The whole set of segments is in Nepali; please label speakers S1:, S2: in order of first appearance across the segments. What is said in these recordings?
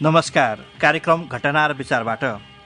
S1: नमस्कार। कार्यक्रम घटना र विचारबाट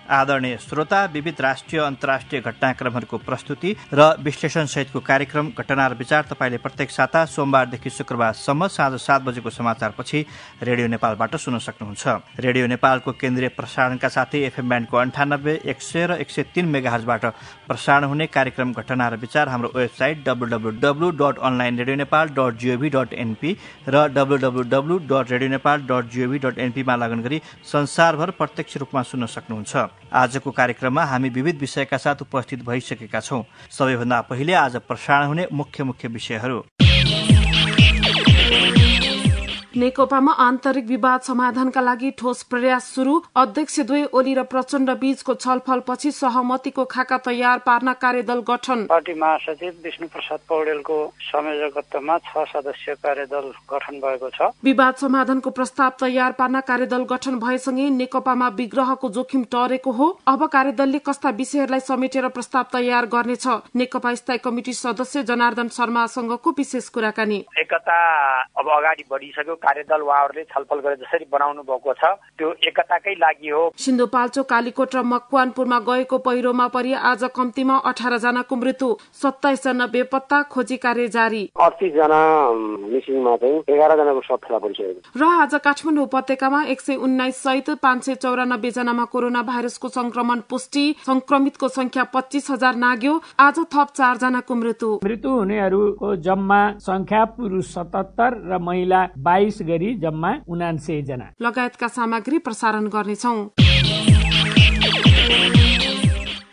S1: आदरणीय श्रोता, विविध राष्ट्रिय अन्तर्राष्ट्रिय घटनाक्रमहरूको प्रस्तुति र विश्लेषण सहितको कार्यक्रम घटना र विचार तपाईले प्रत्येक साता सोमबारदेखि शुक्रबारसम्म साँझ 7 बजेको समाचारपछि रेडियो नेपालबाट सुन्न सक्नुहुन्छ। रेडियो नेपालको केन्द्रीय प्रसारणका साथै एफएम ब्यान्डको 98, 100 र 103 मेगाहर्जबाट प्रसारण हुने कार्यक्रम घटना र विचार हाम्रो वेबसाइट www.onlineradionepal.gov.np र www.radionepal.gov.np मा लगन गरी संसारभर प्रत्यक्ष रूपमा सुन्न सक्नुहुन्छ। आजको कार्यक्रममा हामी विविध विषयका साथ उपस्थित भइसकेका छौं। सबैभन्दा पहिले आज प्रसारण हुने मुख्य विषयहरू।
S2: नेकपामा आन्तरिक विवाद समाधानका लागि ठोस प्रयास सुरु। अध्यक्षद्वय ओली र प्रचण्ड बीचको छलफलपछि सहमतिको खाका तयार पार्न कार्यदल गठन।
S3: पार्टी महासचिव विष्णु प्रसाद पौडेलको संयोजकत्वमा 6 सदस्यीय कार्यदल गठन भएको छ।
S2: विवाद समाधानको प्रस्ताव तयार पार्न कार्यदल गठन भएसँगै नेकपामा विग्रहको जोखिम टरेको हो। अब कार्यदलले कस्ता विषयहरूलाई समेटेर प्रस्ताव तयार गर्नेछ? नेकपा स्थायी कमिटी सदस्य जनार्दन शर्मासँगको विशेष कुराकानी।
S3: एकता अब अगाडि बढिसक्यो। कार्यदल उहाँहरूले छलफल गरेर जसरी बनाउनु भएको छ त्यो एकताकै लागि हो।
S2: सिन्धुपाल्चोक, कालीकोट र मकवानपुरमा गएको पहिरोमा परि आज कम्तीमा 18 जनाको मृत्यु, 27 जना बेपत्ता, खोजी कार्य जारी।
S4: 38 जना मिसिङमा चाहिँ 11 जनाको शव फेला परिसकेको।
S2: र आज काठमाडौँ उपत्यकामा 119 सहित 594 जनामा कोरोना भाइरसको संक्रमण पुष्टि। संक्रमितको संख्या 25,000 नाग्यो। आज थप 4 जनाको मृत्यु
S5: हुनेहरूको जम्मा संख्या पुरुष 77 र महिला 22 गरी जम्मा 79 जना
S2: लगायतका सामग्री प्रसारण गर्नेछौं।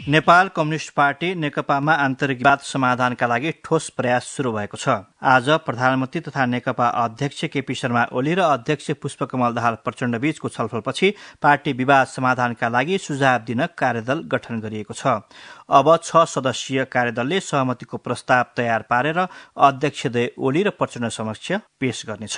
S1: नेपाल कम्युनिस्ट पार्टी नेकपामा आन्तरिक विवाद समाधानका लागि ठोस प्रयास सुरु भएको छ। आज प्रधानमन्त्री तथा नेकपा अध्यक्ष केपी शर्मा ओली र अध्यक्ष पुष्पकमल दाहाल प्रचण्ड बीचको छलफलपछि पार्टी विवाद समाधानका लागि सुझाव दिन कार्यदल गठन गरिएको छ। अब 6 सदस्यीय कार्यदलले सहमतिको प्रस्ताव तयार पारेर अध्यक्षद्वय ओली र प्रचण्ड समक्ष पेश गर्नेछ।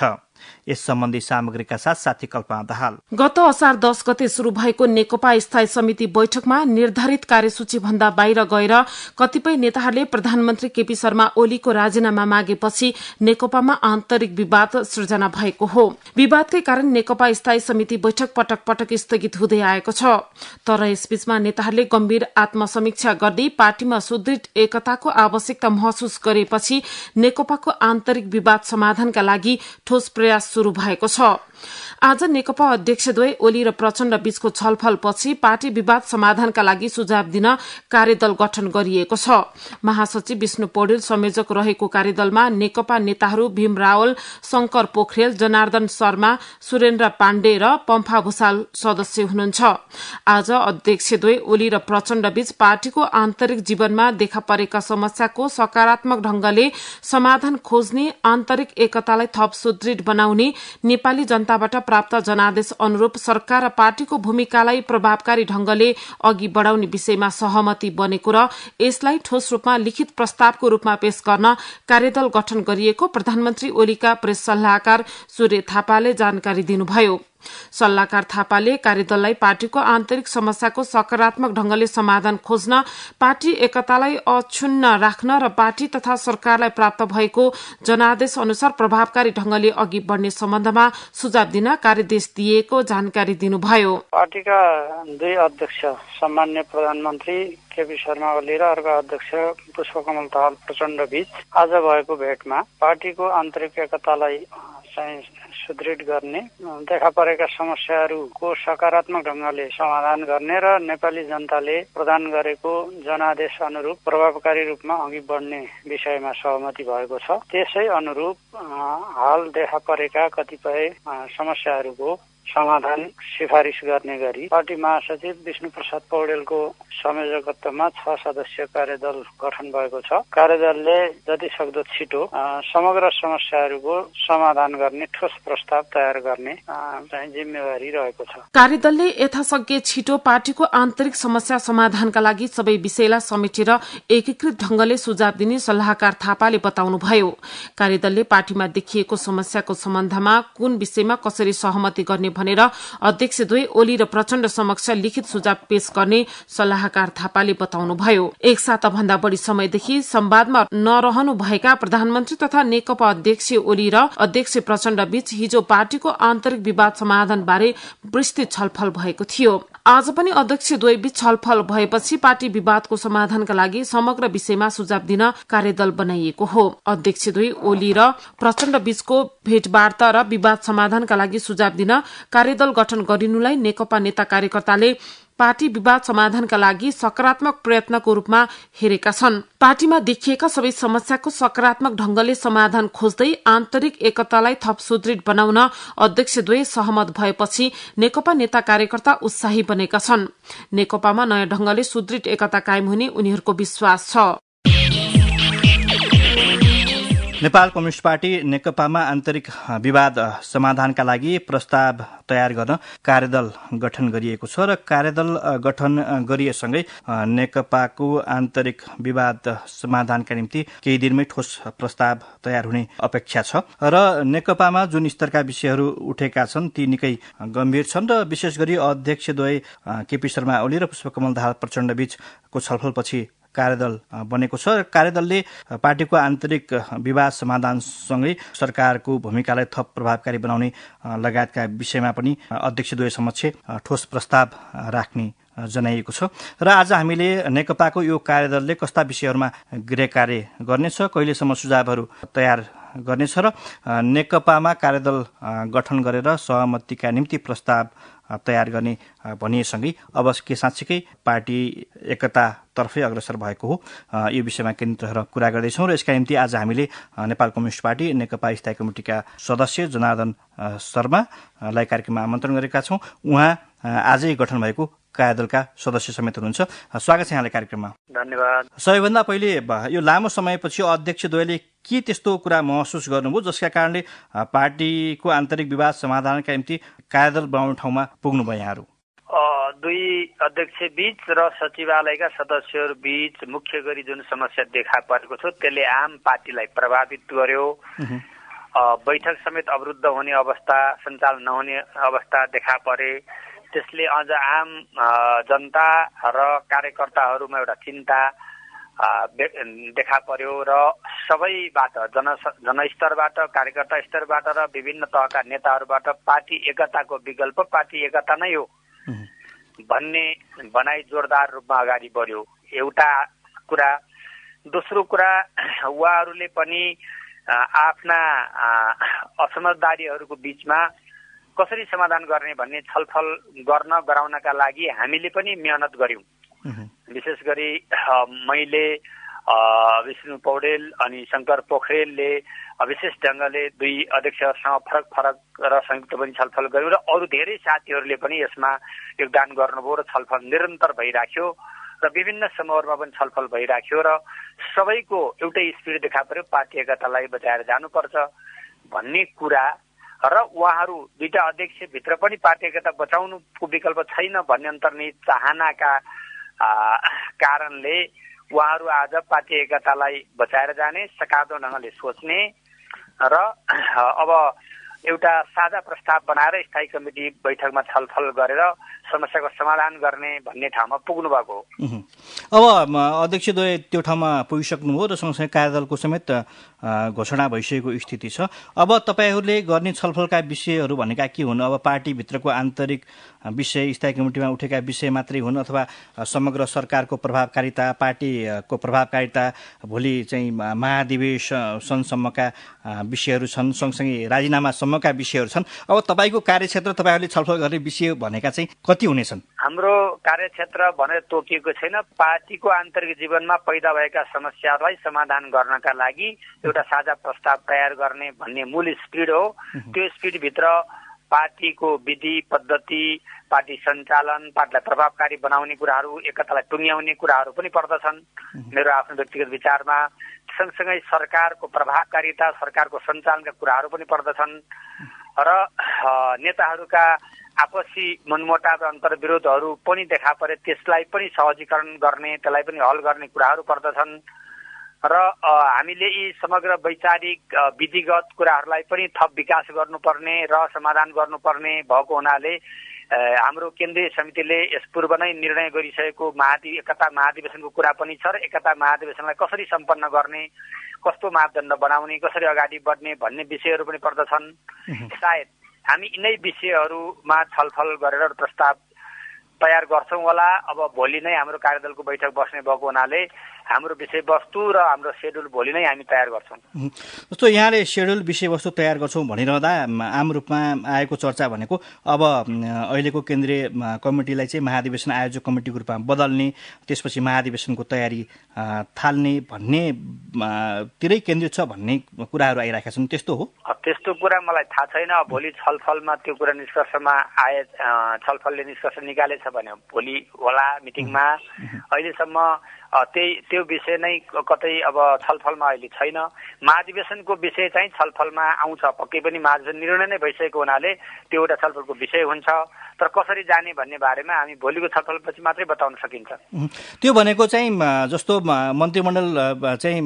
S1: यस सम्बन्धी सामग्रीका साथ साथी कल्पना दाहाल।
S2: गत असार 10 गते शुरू भएको नेकपा स्थायी समिति बैठकमा निर्धारित कार्यसूची भन्दा बाहिर गएर कतिपय नेताहरूले प्रधानमन्त्री केपी शर्मा ओलीको राजीनामा मागेपछि नेकपामा आन्तरिक विवाद सृजना भएको हो। विवादकै कारण नेकपा स्थायी समिति बैठक पटक पटक स्थगित हुँदै आएको छ। तर यसबीचमा नेताहरूले गम्भीर आत्मसमीक्षा गर्दै पार्टीमा सुदृढ एकताको आवश्यकता महसुस गरेपछि नेकपाको आन्तरिक विवाद समाधानका लागि ठोस प्रयास शुरू भएको छ। आज नेकपा अध्यक्षद्वय ओली र प्रचण्ड बीचको छलफलपछि पार्टी विवाद समाधानका लागि सुझाव दिन कार्यदल गठन गरिएको छ। महासचिव विष्णु पौडेल संयोजक रहेको कार्यदलमा नेकपा नेताहरू भीम रावल, शंकर पोखरेल, जनार्दन शर्मा, सुरेन्द्र पाण्डे र पम्फा भूषाल सदस्य हुनुहुन्छ। आज अध्यक्षद्वय ओली र प्रचण्ड बीच पार्टीको आन्तरिक जीवनमा देखा परेका समस्याको सकारात्मक ढंगले समाधान खोज्ने, आन्तरिक एकतालाई थप सुदृढ बनाउने, नेपाली जनताबाट प्राप्त जनादेश अनुरूप सरकार र पार्टीको भूमिकालाई प्रभावकारी ढंगले अघि बढ़ाउने विषयमा सहमति बनेको र यसलाई ठोस रूपमा लिखित प्रस्तावको रूपमा पेश गर्न कार्यदल गठन गरिएको प्रधानमन्त्री ओलीका प्रेस सल्लाहकार सूर्य थापाले जानकारी दिनुभयो। सल्लाहकार थापाले कार्यदललाई पार्टीको आन्तरिक समस्याको सकारात्मक ढंगले समाधान खोज्न, पार्टी एकतालाई अक्षुण्ण राख्न र पार्टी तथा सरकारलाई प्राप्त भएको जनादेश अनुसार प्रभावकारी ढंगले अघि बढ़ने सम्बन्धमा सुझाव दिन कार्यदेश दिएको जानकारी दिनुभयो।
S3: पार्टीका 2 अध्यक्ष सम्मान्य प्रधानमन्त्री केपी शर्मा ओली र अर्को अध्यक्ष पुष्पकमल दाहाल प्रचण्ड बीच आज भएको भेटमा पार्टीको आन्तरिक एकतालाई सुदृढ गर्ने, देखा परेका समस्याहरूको सकारात्मक ढंगले समाधान गर्ने र नेपाली जनताले प्रदान गरेको जनादेश अनुरूप प्रभावकारी रूपमा अघि बढ्ने विषयमा सहमति भएको छ। त्यसै अनुरूप हाल देखा परेका कतिपय समस्याहरूको समाधान सिफारिस गर्ने गरी पार्टी महासचिव विष्णु प्रसाद पौडेलको संयोजकत्वमा 6 सदस्यीय कार्यदल गठन भएको छ। कार्यदलले जति सक्दो छिटो समग्र समस्याहरूको समाधान गर्ने ठोस प्रस्ताव तयार गर्ने चाहिँ जिम्मेवारी रहेको छ।
S2: कार्यदलले यथाशक्य छिटो पार्टीको आन्तरिक समस्या समाधानका लागि सबै विषयलाई समेटेर एकीकृत ढंगले सुझाव दिने सल्लाहकार थापाले बताउनुभयो। कार्यदलले पार्टीमा देखिएको समस्याको सम्बन्धमा कुन विषयमा कसरी सहमति गर्ने भनेर अध्यक्षद्वय ओली र प्रचण्ड समक्ष लिखित सुझाव पेश गर्ने सल्लाहकार थापाले बताउनुभयो। एक साताभन्दा बढ़ी समयदेखि संवादमा नरहनु भएका प्रधानमन्त्री तथा नेकपा अध्यक्ष ओली र अध्यक्ष प्रचण्ड बीच हिजो पार्टीको आन्तरिक विवाद समाधान बारे विस्तृत छलफल भएको थियो। आज पनि अध्यक्षद्वय बीच छलफल भएपछि पार्टी विवादको समाधानका लागि समग्र विषयमा सुझाव दिन कार्यदल बनाइएको हो। अध्यक्षद्वय ओली र प्रचण्ड बीचको भेटवार्ता र विवाद समाधानका लागि सुझाव दिन कार्यदल गठन गरिनुलाई नेकपा नेता कार्यकर्ताले पार्टी विवाद समाधानका लागि सकारात्मक प्रयत्नको रूपमा हेरेका छन्। पार्टीमा देखिएका सबै समस्याको सकारात्मक ढंगले समाधान खोज्दै आन्तरिक एकतालाई थप सुदृढ बनाउन अध्यक्षद्वय सहमत भएपछि नेकपा नेता कार्यकर्ता उत्साही बनेका छन्। नेकपामा नयाँ ढंगले सुदृढ एकता कायम हुने उनीहरूको विश्वास छ।
S1: नेपाल कम्युनिस्ट पार्टी नेकपामा आन्तरिक विवाद समाधानका लागि प्रस्ताव तयार गर्न कार्यदल गठन गरिएको छ र कार्यदल गठन गरिएसँगै नेकपाको आन्तरिक विवाद समाधानका निम्ति केही दिनमै ठोस प्रस्ताव तयार हुने अपेक्षा छ र नेकपामा जुन स्तरका विषयहरू उठेका छन् ती निकै गम्भीर छन् र विशेष गरी अध्यक्षद्वय केपी शर्मा ओली र पुष्पकमल दाहाल प्रचण्ड बीचको छलफलपछि कार्यदल बनेको छ। कार्यदलले पार्टीको आन्तरिक विवाद समाधानसँगै सरकारको भूमिकालाई थप प्रभावकारी बनाउने लगायतका विषयमा पनि अध्यक्षद्वय समक्ष ठोस प्रस्ताव राख्ने जनाइएको छ र आज हामीले नेकपाको यो कार्यदलले कस्ता विषयहरूमा गृह कार्य गर्नेछ, कहिलेसम्म सुझावहरू तयार गर्नेछ र नेकपामा कार्यदल गठन गरेर सहमतिका निम्ति प्रस्ताव तयार गर्ने भनिएसँगै अब के साँच्चीकै पार्टी एकतातर्फै अग्रसर भएको हो, यो विषयमा केन्द्रित रहेर कुरा गर्दैछौँ र यसका निम्ति आज हामीले नेपाल कम्युनिस्ट पार्टी नेकपा स्थायी कमिटिका सदस्य जनार्दन शर्मालाई कार्यक्रममा आमन्त्रण गरेका छौँ। उहाँ आजै गठन भएको कार्यदलका सदस्य समेत हुनुहुन्छ। स्वागत छ यहाँलाई कार्यक्रममा।
S3: धन्यवाद।
S1: सबैभन्दा पहिले यो लामो समयपछि अध्यक्षद्वयले के त्यस्तो कुरा महसुस गर्नुभयो जसका कारणले पार्टीको आन्तरिक विवाद समाधानका निम्ति कार्यदल बनाउने ठाउँमा पुग्नुभयो यहाँहरू?
S3: दुई अध्यक्ष बीच र सचिवालयका सदस्यहरू बीच मुख्य गरी जुन समस्या देखा परेको छ त्यसले आम पार्टीलाई प्रभावित गर्यो। बैठक समेत अवरुद्ध हुने अवस्था, सञ्चालन नहुने अवस्था देखा परे। त्यसले अझ आम जनता र कार्यकर्ताहरूमा एउटा चिन्ता देखा पर्यो र सबैबाट जनस्तरबाट, कार्यकर्ता स्तरबाट र विभिन्न तहका नेताहरूबाट पार्टी एकताको विकल्प पार्टी एकता नै हो भन्ने भनाइ जोरदार रूपमा अगाडि बढ्यो। एउटा कुरा। दोस्रो कुरा, उहाँहरूले पनि आफ्ना असमझदारीहरूको बीचमा कसरी समाधान गर्ने भन्ने छलफल गराउनका लागि हामीले पनि मेहनत गर्यौं। विशेष गरी मैले, विष्णु पौडेल अनि शङ्कर पोखरेलले विशेष ढंगले दुई अध्यक्षहरूसँग फरक फरक र संयुक्त पनि छलफल गर्यौं र अरू धेरै साथीहरूले पनि यसमा योगदान गर्नुभयो र छलफल निरन्तर भइराख्यो र विभिन्न समूहहरूमा पनि छलफल भइराख्यो र सबैको एउटै स्पिरिट देखा पर्यो, पार्टी एकतालाई बचाएर जानुपर्छ भन्ने कुरा र उहाँहरू दुईटा अध्यक्षभित्र पनि पार्टी एकता बचाउनुको विकल्प छैन भन्ने अन्तर्निहित चाहनाका कारणले उहाँहरू आज पार्टी एकतालाई बचाएर जाने, सकारात्मक ढंगले सोच्ने र अब एउटा साझा प्रस्ताव बनाएर स्थायी कमिटी बैठकमा छलफल गरेर समस्याको समाधान गर्ने भन्ने ठाउँमा पुग्नु भएको हो।
S1: अब अध्यक्षद्वय त्यो ठाउँमा पुगिसक्नुभयो र सँगसँगै कार्यदलको समेत घोषणा भइसकेको स्थिति छ। अब तपाईहरूले गर्ने छलफलका विषयहरू भनेका के हुन्? अब पार्टीभित्रको आन्तरिक विषय, स्थायी कमिटीमा उठेका विषय मात्रै हुन् अथवा समग्र सरकारको प्रभावकारिता, पार्टीको प्रभावकारिता, भोलि चाहिँ महाधिवेशनसम्मका विषयहरू छन्, सँगसँगै राजीनामासम्मका विषयहरू छन्। अब तपाईँको कार्यक्षेत्र, तपाईँहरूले छलफल गर्ने विषय भनेका चाहिँ कति हुनेछन्?
S3: हाम्रो कार्यक्षेत्र भनेर तोकिएको छैन। पार्टीको आन्तरिक जीवनमा पैदा भएका समस्याहरूलाई समाधान गर्नका लागि एउटा साझा प्रस्ताव तयार गर्ने भन्ने मूल स्पिरिट हो। त्यो स्पिरिटभित्र पार्टीको विधि पद्धति, पार्टी सञ्चालन, पार्टीलाई प्रभावकारी बनाउने कुराहरू, एकतालाई टुङ्ग्याउने कुराहरू पनि पर्दछन् मेरो आफ्नो व्यक्तिगत विचारमा। सँगसँगै सरकारको प्रभावकारिता, सरकारको सञ्चालनका कुराहरू पनि पर्दछन् र नेताहरूका आपसी मनमोटाव र अन्तर्विरोधहरू पनि देखा परे त्यसलाई पनि सहजीकरण गर्ने, त्यसलाई पनि हल गर्ने कुराहरू पर्दछन्
S6: र हामीले यी समग्र वैचारिक विधिगत कुराहरूलाई पनि थप विकास गर्नुपर्ने र समाधान गर्नुपर्ने भएको हुनाले हाम्रो केन्द्रीय समितिले यस पूर्व नै निर्णय गरिसकेको एकता महाधिवेशनको कुरा पनि छ र एकता महाधिवेशनलाई कसरी सम्पन्न गर्ने, कस्तो मापदण्ड बनाउने, कसरी अगाडि बढ्ने भन्ने विषयहरू पनि पर्दछन्। सायद हामी यिनै विषयहरूमा छलफल गरेर प्रस्ताव तयार गर्छौँ होला। अब भोलि नै हाम्रो कार्यदलको बैठक बस्ने भएको हुनाले हाम्रो विषयवस्तु र हाम्रो सेड्युल भोलि नै हामी तयार गर्छौँ।
S1: जस्तो यहाँले सेड्युल विषयवस्तु तयार गर्छौँ भनिरहँदा आम रूपमा आएको चर्चा भनेको अब अहिलेको केन्द्रीय कमिटीलाई चाहिँ महाधिवेशन आयोजक कमिटीको रूपमा बदल्ने, त्यसपछि महाधिवेशनको तयारी थाल्ने भन्ने तिरै केन्द्रित छ भन्ने कुराहरू आइरहेका छन्, त्यस्तो हो?
S6: त्यस्तो कुरा मलाई थाहा छैन। भोलि छलफलमा त्यो कुरा निष्कर्षमा छलफलले निष्कर्ष निकालेछ भने भोलि होला मिटिङमा। अहिलेसम्म त्यो विषय नै कतै अब छलफलमा अहिले छैन। महाधिवेशनको विषय चाहिँ छलफलमा आउँछ, पक्कै पनि महाधिवेशन निर्णय नै भइसकेको हुनाले त्यो एउटा छलफलको विषय हुन्छ। तर कसरी जाने भन्ने बारेमा हामी भोलिको छलफलपछि मात्रै बताउन सकिन्छ।
S1: त्यो भनेको चाहिँ जस्तो मन्त्रीमण्डल चाहिँ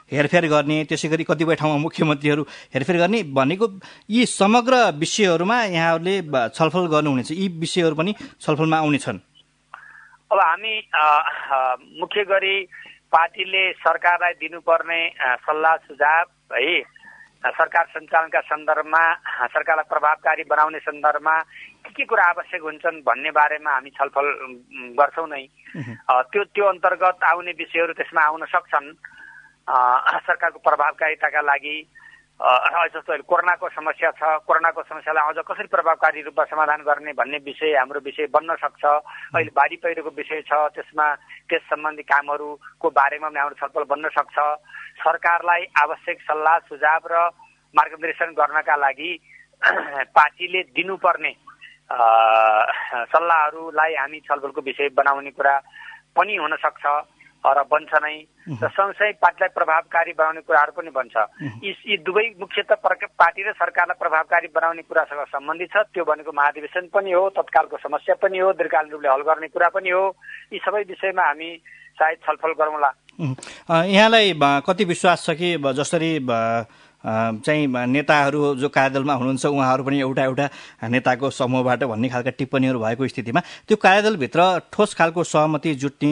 S1: हेरफेर गर्ने, त्यसै गरी कतिपय ठाउँमा मुख्यमन्त्रीहरू हेरफेर गर्ने भनेको यी समग्र विषयहरूमा यहाँहरूले छलफल गर्नुहुनेछ, यी विषयहरू पनि छलफलमा आउनेछन्।
S6: अब हामी मुख्य गरी पार्टीले सरकारलाई दिनुपर्ने सल्लाह सुझाव है, सरकार सञ्चालनका सन्दर्भमा, सरकारलाई प्रभावकारी बनाउने सन्दर्भमा के कुरा आवश्यक हुन्छन् भन्ने बारेमा हामी छलफल गर्छौँ नै। त्यो अन्तर्गत आउने विषयहरू त्यसमा आउन सक्छन्। सरकारको प्रभावकारिताका लागि जस्तो अहिले कोरोनाको समस्या छ, कोरोनाको समस्यालाई अझ कसरी प्रभावकारी रूपमा समाधान गर्ने भन्ने विषय हाम्रो विषय बन्न सक्छ। अहिले बाढी पहिरोको विषय छ, त्यसमा त्यस सम्बन्धी कामहरूको बारेमा पनि हाम्रो छलफल बन्न सक्छ। सरकारलाई आवश्यक सल्लाह सुझाव र मार्गदर्शन गर्नका लागि पार्टीले दिनुपर्ने सल्लाहहरूलाई हामी छलफलको विषय बनाउने कुरा पनि हुन सक्छ र बन्छ नै। र सँगसँगै पार्टीलाई प्रभावकारी बनाउने कुराहरू पनि बन्छ। यी दुवै मुख्यतः पार्टी र सरकारलाई प्रभावकारी बनाउने कुरासँग सम्बन्धित छ। त्यो भनेको महाधिवेशन पनि हो, तत्कालको समस्या पनि हो, दीर्घकालीन रूपले हल गर्ने कुरा पनि हो। यी सबै विषयमा हामी सायद छलफल गरौँला।
S1: यहाँलाई कति विश्वास छ कि जसरी चाहिँ नेताहरू जो कार्यदलमा हुनुहुन्छ उहाँहरू पनि एउटा एउटा नेताको समूहबाट भन्ने खालका टिप्पणीहरू भएको स्थितिमा त्यो कार्यदलभित्र ठोस खालको सहमति जुट्ने,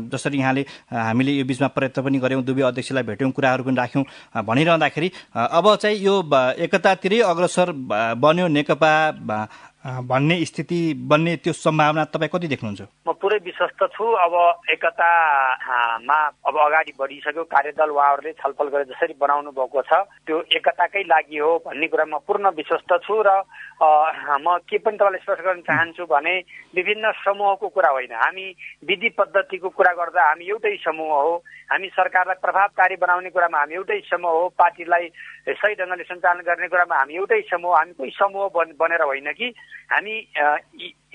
S1: जसरी यहाँले हामीले यो बीचमा प्रयत्न पनि गऱ्यौँ, दुवै अध्यक्षलाई भेट्यौँ, कुराहरू पनि राख्यौँ भनिरहँदाखेरि अब चाहिँ यो एकतातिरै अग्रसर बन्यो नेकपा भन्ने स्थिति बन्ने त्यो सम्भावना तपाईँ कति देख्नुहुन्छ?
S6: म पुरै विश्वस्त छु। अब एकतामा अब अगाडि बढिसक्यो कार्यदल, उहाँहरूले छलफल गरेर जसरी बनाउनु भएको छ त्यो एकताकै लागि हो भन्ने कुरा म पूर्ण विश्वस्त छु। र म के पनि तपाईँलाई स्पष्ट गर्न चाहन्छु भने विभिन्न समूहको कुरा होइन, हामी विधि पद्धतिको कुरा गर्दा हामी एउटै समूह हो। हामी सरकारलाई प्रभावकारी बनाउने कुरामा हामी एउटै समूह हो, पार्टीलाई सही ढङ्गले सञ्चालन गर्ने कुरामा हामी एउटै समूह, हामी कोही समूह बनेर होइन कि हामी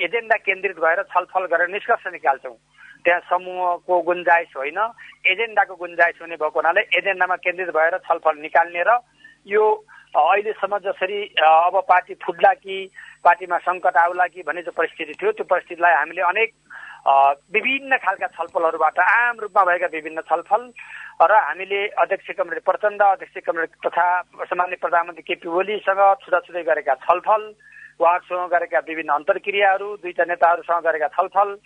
S6: एजेन्डा केन्द्रित भएर छलफल गरेर निष्कर्ष निकाल्छौँ। त्यहाँ समूहको गुन्जाइस होइन, एजेन्डाको गुन्जाइस हुने भएको हुनाले एजेन्डामा केन्द्रित भएर छलफल निकाल्ने र यो अहिलेसम्म जसरी अब पार्टी फुट्ला कि पार्टीमा सङ्कट आउला कि भन्ने जो परिस्थिति थियो त्यो परिस्थितिलाई हामीले अनेक विभिन्न खालका छलफलहरूबाट आम रूपमा भएका विभिन्न छलफल र हामीले अध्यक्ष कमरेड प्रचण्ड, अध्यक्ष कमरेड तथा सामान्य प्रधानमन्त्री केपी ओलीसँग छुँदाछुँदै गरेका छलफल, उहाँहरूसँग गरेका विभिन्न अन्तर्क्रियाहरू, दुईटा नेताहरूसँग गरेका छलफल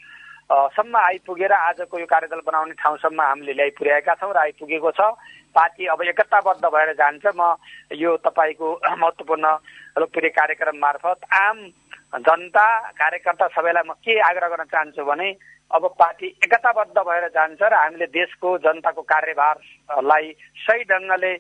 S6: सम्म आइपुगेर आजको यो कार्यदल बनाउने ठाउँसम्म हामीले ल्याइ पुर्याएका छौँ र आइपुगेको छ। पार्टी अब एकताबद्ध भएर जान्छ। म यो तपाईँको महत्त्वपूर्ण लोकप्रिय कार्यक्रम मार्फत आम जनता, कार्यकर्ता सबैलाई म के आग्रह गर्न चाहन्छु भने अब पार्टी एकताबद्ध भएर जान्छ र हामीले देशको जनताको कार्यभारलाई सही ढङ्गले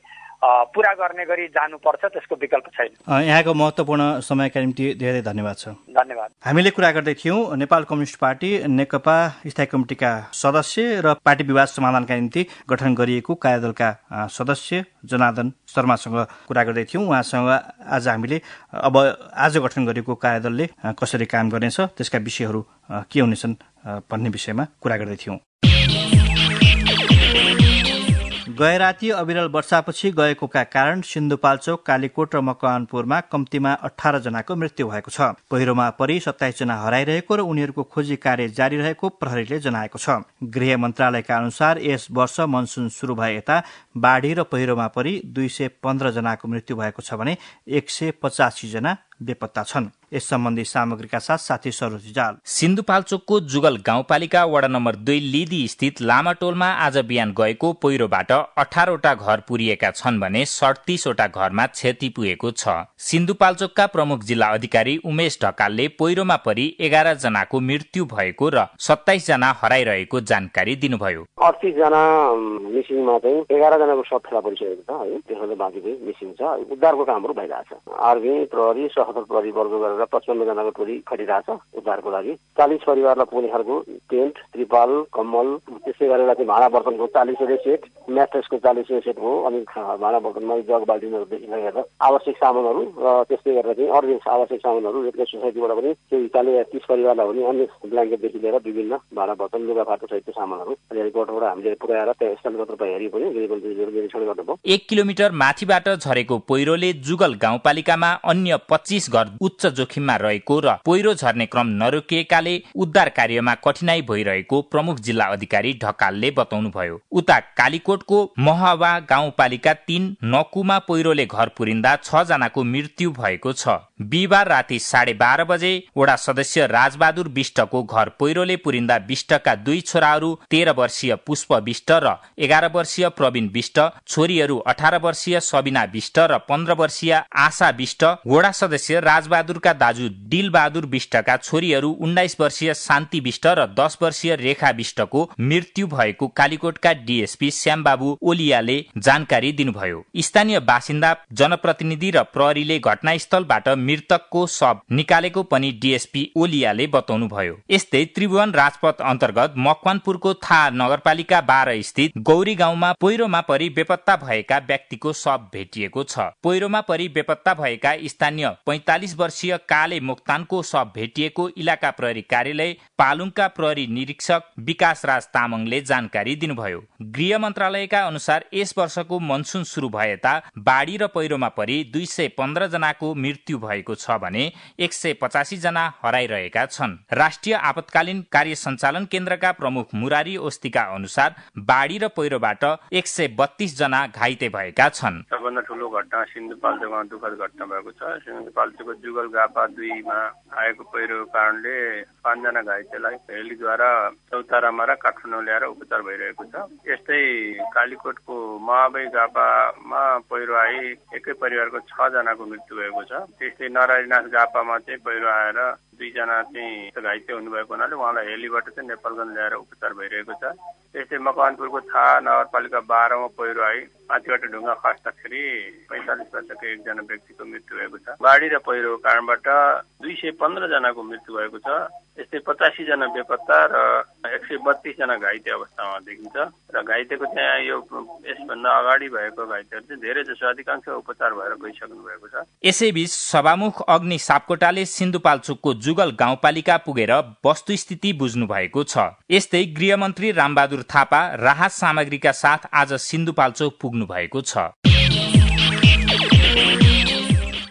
S6: पूरा गर्ने गरी जानुपर्छ, त्यसको विकल्प छैन।
S1: यहाँको महत्त्वपूर्ण समयका निम्ति धेरै धन्यवाद छ।
S6: धन्यवाद।
S1: हामीले कुरा गर्दै थियौँ नेपाल कम्युनिस्ट पार्टी नेकपा स्थायी कमिटीका सदस्य र पार्टी विवाद समाधानका निम्ति गठन गरिएको कार्यदलका सदस्य जनार्दन शर्मासँग कुरा गर्दै थियौँ। उहाँसँग आज हामीले अब आज गठन गरिएको कार्यदलले कसरी काम गर्नेछ, त्यसका विषयहरू के हुनेछन् भन्ने विषयमा कुरा गर्दै थियौँ। गए राति अविरल वर्षापछि गएकोका कारण सिन्धुपाल्चोक, कालीकोट र मकवानपुरमा कम्तीमा 18 जनाको मृत्यु भएको छ। पहिरोमा परि 27 जना हराइरहेको र उनीहरूको खोजी कार्य जारी रहेको प्रहरीले जनाएको छ। गृह मन्त्रालयका अनुसार यस वर्ष मनसुन सुरु भए यता बाढी र पहिरोमा परि 215 जनाको मृत्यु भएको छ भने 185 जना बेपत्ता छन्। यस सम्बन्धी सामग्रीका साथ साथी सरोज जाल।
S7: सिन्धुपाल्चोकको जुगल गाउँपालिका वडा नम्बर 2 लिदी स्थित लामाटोलमा आज बिहान गएको पहिरोबाट 18 वटा घर पुरिएका छन् भने 37 वटा घरमा क्षति पुगेको छ। सिन्धुपाल्चोकका प्रमुख जिल्ला अधिकारी उमेश ढकालले पहिरोमा परि 11 जनाको मृत्यु भएको र 27 जना हराइरहेको जानकारी दिनुभयो।
S4: 38 जना मिसिङमा चाहिँ 11 जनाको शव फेला परिसकेको छ है। त्यसैले बाँकी चाहिँ मिसिङ छ। उद्धारको कामहरू भइरहेछ। आर्मी, प्रहरी, सशस्त्र प्रहरी वर्ग गरेर 55 जनाको टोली खटिरहेछ उद्धारको लागि। 40 परिवारलाई पुग्ने खालको टेन्ट, त्रिपाल, कम्बल, त्यसै गरेर चाहिँ भाँडा बर्तनको 40 सेट, म्याट्रेसको 40 सेट हो। अनि भाँडा बर्तनमा जग बाल्टिनहरूदेखि लिएर आवश्यक सामानहरू र त्यस्तै गरेर चाहिँ अरू आवश्यक सामानहरू रेड क्रस सोसाइटीबाट पनि केही 30 परिवारलाई पनि अन्य ब्ल्याङ्केटदेखि लिएर विभिन्न भाँडा बर्तन, लुगाफाटा सहितको सामानहरू रिपोर्टबाट हामीले पुर्याएर त्यहाँ स्थलगत रूपमा हेरी पनि निरीक्षण गर्नुभयो।
S7: 1 किलोमिटर माथिबाट झरेको पहिरोले जुगल गाउँपालिकामा अन्य 25 घर उच्च जोखिममा रहेको र पहिरो झर्ने क्रम नरोकिएकाले उद्धार कार्यमा कठिनाई भइरहेको प्रमुख जिल्ला अधिकारी ढकालले बताउनुभयो। उता कालीकोटको महवा गाउँपालिका 3 नकुमा पहिरोले घर पुरिँदा 6 जनाको मृत्यु भएको छ। बिहिबार राति 12:30 बजे वडा सदस्य राजबहादुर विष्टको घर पहिरोले पुरिँदा विष्टका 2 छोराहरू 13 वर्षीय पुष्प विष्ट र 11 वर्षीय प्रवीण विष्ट, छोरीहरू 18 वर्षीय सबिना विष्ट र 15 वर्षीय आशा विष्ट, वडा सदस्य राजबहादुरका दाजु डिल बहादुर विष्टका छोरीहरू 19 वर्षीय शान्ति विष्ट र 10 वर्षीय रेखा विष्टको मृत्यु भएको कालीकोटका डीएसपी श्यामबाबु ओलियाले जानकारी दिनुभयो। स्थानीय बासिन्दा, जनप्रतिनिधि र प्रहरीले घटनास्थलबाट मृतकको शव निकालेको पनि डीएसपी ओलियाले बताउनुभयो। यस्तै त्रिभुवन राजपथ अन्तर्गत मकवानपुरको थाहा नगरपालिका 12 स्थित गौरी गाउँमा पहिरोमा परि बेपत्ता भएका व्यक्तिको शव भेटिएको छ। पहिरोमा परि बेपत्ता भएका स्थानीय 45 वर्षीय काले मोक्तानको शव भेटिएको इलाका प्रहरी कार्यालय पालुङका प्रहरी निरीक्षक विकास राज तामाङले जानकारी दिनुभयो। गृह मन्त्रालयका अनुसार यस वर्षको मनसुन सुरु भएता बाढी र पहिरोमा परि 215 जनाको मृत्यु भएको छ भने 185 जना हराइरहेका छन्। राष्ट्रिय आपतकालीन कार्य सञ्चालन केन्द्रका प्रमुख मुरारी ओस्तीका अनुसार बाढी र पहिरोबाट 132 जना घाइते भएका छन्।
S8: सबभन्दा ठूलो घटना सिन्धुपाल्चोकमा दुःखद घटना भएको छ। सिन्धुपाल्चोकको जुगल गापा 2 मा आएको पहिरो कारणले 5 जना घाइतेलाई हेलीद्वारा चौतारामा र काठमाडौँ ल्याएर उपचार भइरहेको छ। यस्तै कालीकोटको महाबै गापामा पहिरो आई एकै परिवारको 6 जनाको मृत्यु भएको छ। त्यस्तै नरायणनाथ गापामा चाहिँ पहिरो आएर 2 जना चाहिँ घाइते हुनुभएको हुनाले उहाँलाई हेलीबाट चाहिँ नेपालगञ्ज ल्याएर उपचार भइरहेको छ। त्यस्तै मकवानपुरको थाहा नगरपालिका 12 मा पहिरो आई माथिबाट ढुङ्गा खस्दाखेरि 45 वर्षको एकजना व्यक्तिको मृत्यु भएको छ। बाढी र पहिरोको कारणबाट 215 जनाको मृत्यु भएको छ। यस्तै 85 जना बेपत्ता र 132 जना घाइते अवस्थामा देखिन्छ र घाइतेको चाहिँ यो यसभन्दा अगाडि भएको घाइतेहरू चाहिँ धेरै जसो अधिकांश उपचार भएर गइसक्नु भएको छ।
S7: यसैबीच सभामुख अग्नि सापकोटाले सिन्धुपाल्चोकको जुगल गाउँपालिका पुगेर वस्तुस्थिति बुझ्नु भएको छ। यस्तै गृहमन्त्री रामबहादुर थापा राहत सामग्रीका साथ आज सिन्धुपाल्चोक पुग्नु भएको छ।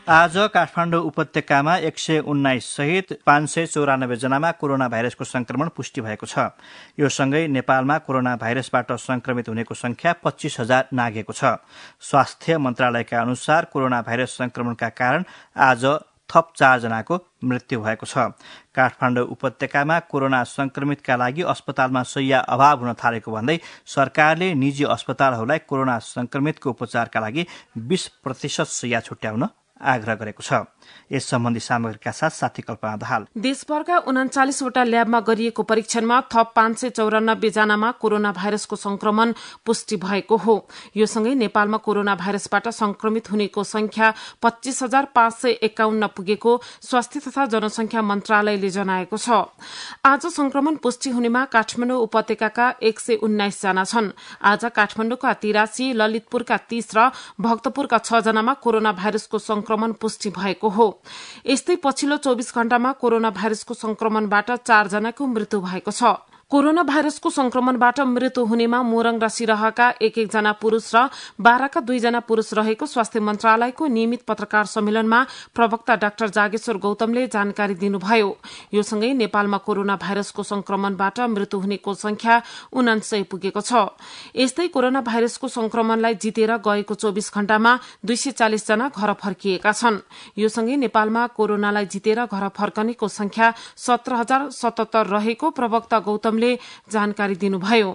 S1: आज काठमाडौँ उपत्यकामा 119 सहित 594 जनामा कोरोना भाइरसको संक्रमण पुष्टि भएको छ। यो सँगै नेपालमा कोरोना भाइरसबाट संक्रमित हुनेको संख्या 25,000 नाघेको छ। स्वास्थ्य मन्त्रालयका अनुसार कोरोना भाइरस संक्रमणका कारण आज थप 4 जनाको मृत्यु भएको छ। काठमाडौँ उपत्यकामा कोरोना संक्रमितका लागि अस्पतालमा शैय्या अभाव हुन थालेको भन्दै सरकारले निजी अस्पतालहरूलाई कोरोना संक्रमितको उपचारका लागि 20% शैय्या छुट्याउन आग्रह गरेको छ। यस सम्बन्धी सामग्रीका साथ साथी कल्पना दाहाल।
S2: देशभरका 39 वटा ल्याबमा गरिएको परीक्षणमा थप 594 जनामा कोरोना भाइरसको संक्रमण पुष्टि भएको हो। यो सँगै नेपालमा कोरोना भाइरसबाट संक्रमित हुनेको संख्या 25,551 पुगेको स्वास्थ्य तथा जनसंख्या मन्त्रालयले जनाएको छ। आज संक्रमण पुष्टि हुनेमा काठमाडौँ उपत्यकाका 119 जना छन्। आज काठमाडौँका 83, ललितपुरका 30 र भक्तपुरका 6 जनामा कोरोना भाइरसको संक्रमण पुष्टि भएको हो। यस्तै पछिल्लो 24 घण्टामा कोरोना भाइरसको संक्रमणबाट 4 जनाको मृत्यु भएको छ। कोरोना भाइरसको संक्रमणबाट मृत्यु हुनेमा मोरङ र सिरहाका एक जना पुरूष र बाराका 2 जना पुरूष रहेको स्वास्थ्य मन्त्रालयको नियमित पत्रकार सम्मेलनमा प्रवक्ता डाक्टर जागेश्वर गौतमले जानकारी दिनुभयो। यो सँगै नेपालमा कोरोना भाइरसको संक्रमणबाट मृत्यु हुनेको संख्या 49 पुगेको छ। यस्तै कोरोना भाइरसको संक्रमणलाई जितेर गएको 24 घण्टामा 240 जना घर फर्किएका छन्। यो सँगै नेपालमा कोरोनालाई जितेर घर फर्कनेको संख्या 17,077 रहेको प्रवक्ता गौतमले जानकारी दिनुभयो।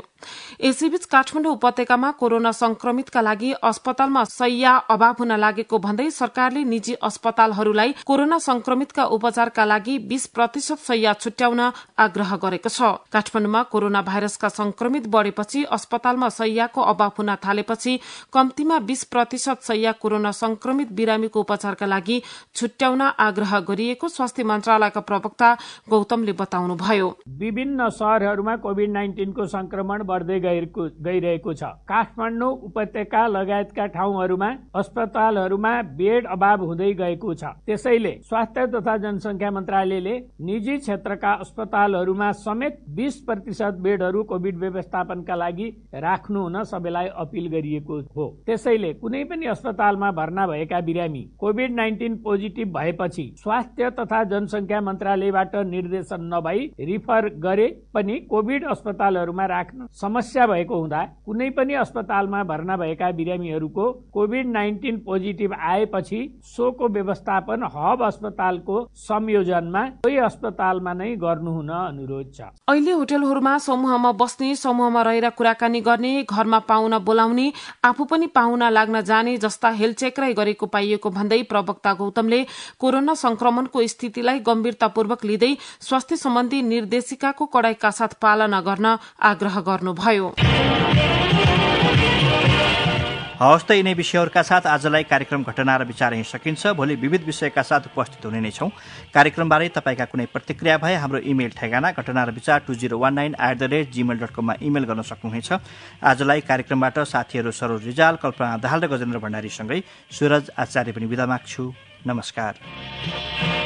S2: यसैबीच काठमाडौँ उपत्यकामा कोरोना संक्रमितका लागि अस्पतालमा शैय्या अभाव हुन लागेको भन्दै सरकारले निजी अस्पतालहरूलाई कोरोना संक्रमितका उपचारका लागि 20% शैय्या छुट्याउन आग्रह गरेको छ। काठमाडौँमा कोरोना भाइरसका संक्रमित बढ़ेपछि अस्पतालमा शैय्याको अभाव हुन थालेपछि कम्तीमा 20% शैय्या कोरोना संक्रमित बिरामीको उपचारका लागि छुट्याउन आग्रह गरिएको स्वास्थ्य मन्त्रालयका प्रवक्ता गौतमले बताउनुभयो।
S5: विभिन्न शहरहरूमा कोभिड-19 को संक्रमण बढ्दै गइरहेको छ। काठमाडौँ उपत्यका लगायतका ठाउँहरूमा अस्पतालहरूमा बेड अभाव हुँदै गएको छ। त्यसैले स्वास्थ्य तथा जनसंख्या मन्त्रालयले निजी क्षेत्रका अस्पतालहरूमा समेत 20% बेडहरू कोभिड व्यवस्थापनका लागि राख्नु हुन सबैलाई अपील गरिएको हो। त्यसैले कुनै पनि अस्पतालमा भर्ना भएका बिरामी कोभिड-19 पोजिटिभ भएपछि स्वास्थ्य तथा जनसंख्या मन्त्रालयबाट निर्देशन नभई रिफर गरे पनि कोभिड अस्पतालहरूमा राख्न समस्या भएको हुँदा कुनै पनि अस्पतालमा भर्ना भएका बिरामीहरूको कोभिड-19 पोजिटिभ आएपछि सोको व्यवस्थापन हब अस्पतालको संयोजनमा सोही अस्पतालमा नै गर्नुहुन अनुरोध छ।
S2: अहिले होटलहरूमा समूहमा बस्ने, समूहमा रहेर कुराकानी गर्ने, घरमा पाहुना बोलाउने, आफू पनि पाहुना लाग्न जाने जस्ता हेलचेक्राइ गरेको पाइएको भन्दै प्रवक्ता गौतमले कोरोना संक्रमणको स्थितिलाई गम्भीरतापूर्वक लिँदै स्वास्थ्य सम्बन्धी निर्देशिकाको कडाइका साथ पालना गर्न आग्रह गर्नुभयो।
S1: हवस् त यिनै विषयहरूका साथ आजलाई कार्यक्रम घटना र विचार यहीँ सकिन्छ। भोलि विविध विषयका साथ उपस्थित हुने नै छौं। कार्यक्रमबारे तपाईँका कुनै प्रतिक्रिया भए हाम्रो इमेल ठेगाना घटना र विचार 2019@gmail.com मा इमेल गर्न सक्नुहुनेछ। आजलाई कार्यक्रमबाट साथीहरू सरोज रिजाल, कल्पना दाहाल र गजेन्द्र भण्डारीसँगै सूरज आचार्य पनि बिदा माग्छु। नमस्कार।